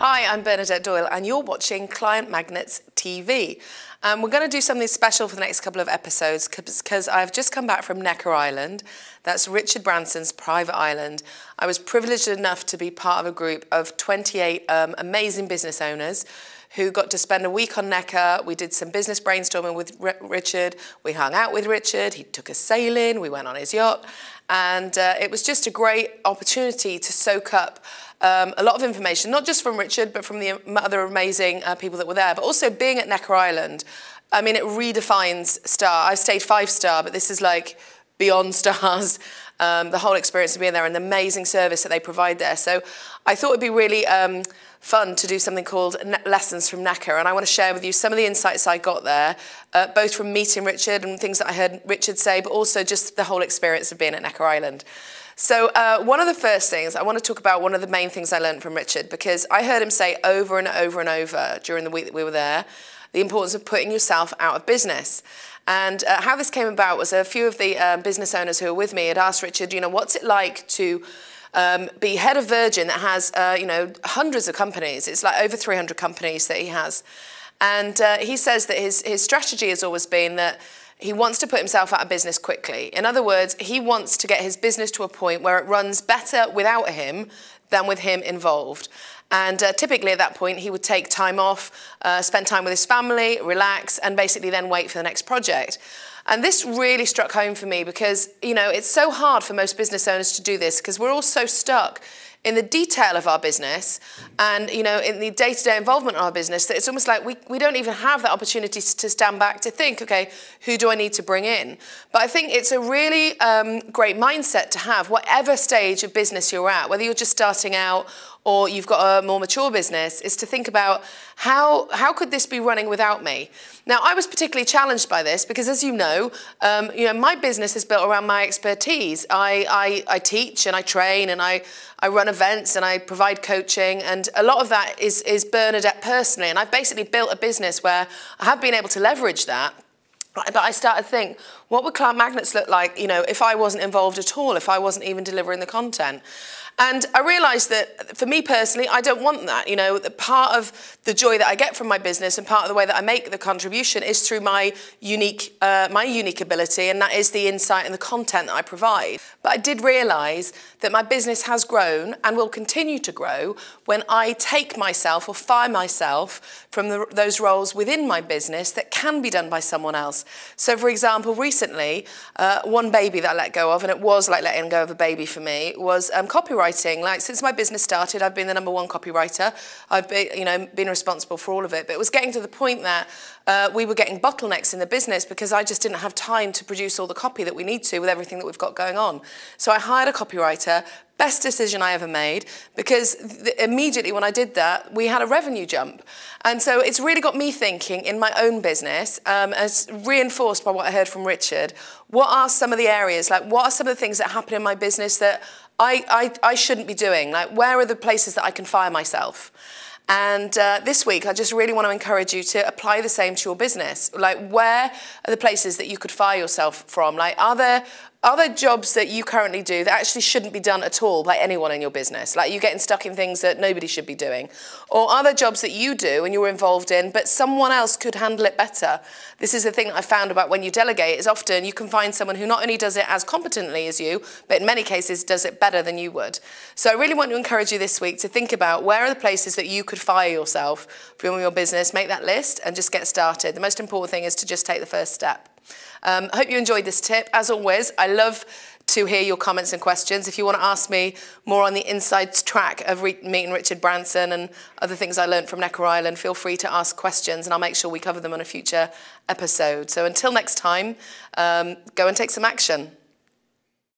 Hi, I'm Bernadette Doyle and you're watching Client Magnets TV. We're going to do something special for the next couple of episodes because I've just come back from Necker Island. That's Richard Branson's private island. I was privileged enough to be part of a group of 28 amazing business owners who got to spend a week on Necker. We did some business brainstorming with Richard. We hung out with Richard. He took us sailing. We went on his yacht. And it was just a great opportunity to soak up a lot of information, not just from Richard, but from the other amazing people that were there, but also being at Necker Island. I mean, it redefines star. I've stayed 5-star, but this is like beyond stars. The whole experience of being there and the amazing service that they provide there. So I thought it'd be really fun to do something called Lessons from Necker, and I want to share with you some of the insights I got there, both from meeting Richard and things that I heard Richard say, but also just the whole experience of being at Necker Island. So one of the first things, I want to talk about one of the main things I learned from Richard, because I heard him say over and over and over during the week that we were there, the importance of putting yourself out of business. And how this came about was a few of the business owners who were with me had asked Richard, you know, what's it like to be head of Virgin that has, you know, hundreds of companies. It's like over 300 companies that he has. And he says that his strategy has always been that he wants to put himself out of business quickly. In other words, he wants to get his business to a point where it runs better without him than with him involved. And typically at that point, he would take time off, spend time with his family, relax, and basically then wait for the next project. And this really struck home for me because, you know, it's so hard for most business owners to do this because we're all so stuck in the detail of our business and, you know, in the day-to-day involvement of our business that it's almost like we don't even have that opportunity to stand back to think, okay, who do I need to bring in? But I think it's a really great mindset to have, whatever stage of business you're at, whether you're just starting out or you've got a more mature business, is to think about how could this be running without me? Now, I was particularly challenged by this because, as you know, my business is built around my expertise. I teach and I train and I run events and I provide coaching, and a lot of that is Bernadette personally. And I've basically built a business where I have been able to leverage that. But I started to think, what would Client Magnets look like, you know, if I wasn't involved at all, if I wasn't even delivering the content? And I realised that for me personally, I don't want that. You know, part of the joy that I get from my business and part of the way that I make the contribution is through my unique ability, and that is the insight and the content that I provide. But I did realise that my business has grown and will continue to grow when I take myself or fire myself from those roles within my business that can be done by someone else. So, for example, recently, one baby that I let go of, and it was like letting go of a baby for me, was copywriting. Like, since my business started, I've been the #1 copywriter. I've been responsible for all of it. But it was getting to the point that we were getting bottlenecks in the business because I just didn't have time to produce all the copy that we need to with everything that we've got going on. So I hired a copywriter. Best decision I ever made, because immediately when I did that, we had a revenue jump. And so it's really got me thinking in my own business, as reinforced by what I heard from Richard, what are some of the areas, like what are some of the things that happen in my business that I shouldn't be doing? Like, where are the places that I can fire myself? And this week, I just really want to encourage you to apply the same to your business. Like, where are the places that you could fire yourself from? Like, are there jobs that you currently do that actually shouldn't be done at all by anyone in your business? Like, you're getting stuck in things that nobody should be doing. Or are there jobs that you do and you're involved in, but someone else could handle it better? This is the thing that I found about when you delegate, is often you can find someone who not only does it as competently as you, but in many cases does it better than you would. So I really want to encourage you this week to think about where are the places that you could fire yourself from your business, make that list and just get started. The most important thing is to just take the first step. I hope you enjoyed this tip. As always, I love to hear your comments and questions. If you want to ask me more on the inside track of meeting Richard Branson and other things I learned from Necker Island, feel free to ask questions and I'll make sure we cover them on a future episode. So until next time, go and take some action.